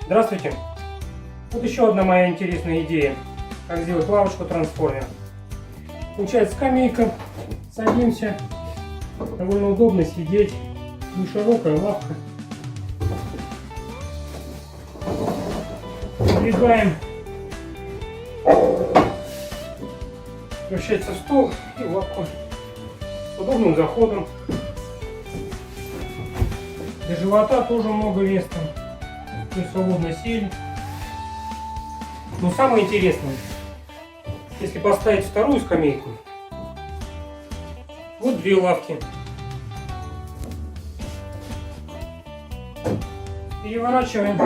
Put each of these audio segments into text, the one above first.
Здравствуйте! Вот еще одна моя интересная идея. Как сделать лавочку-трансформер. Получается скамейка, садимся, довольно удобно сидеть, не широкая лавка. Сдвигаем, вращается стол и лавку с удобным заходом. Для живота тоже много места. Мы свободно сели. Но самое интересное, если поставить вторую скамейку, вот две лавки. Переворачиваем.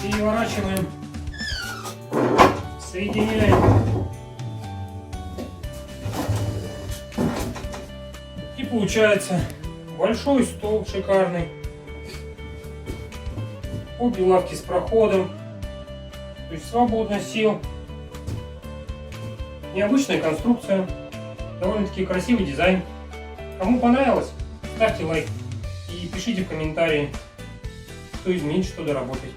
Переворачиваем. Соединяем. И получается большой стол шикарный. Обе лавки с проходом. То есть свободно сел. Необычная конструкция. Довольно-таки красивый дизайн. Кому понравилось, ставьте лайк. И пишите в комментарии, что изменить, что доработать.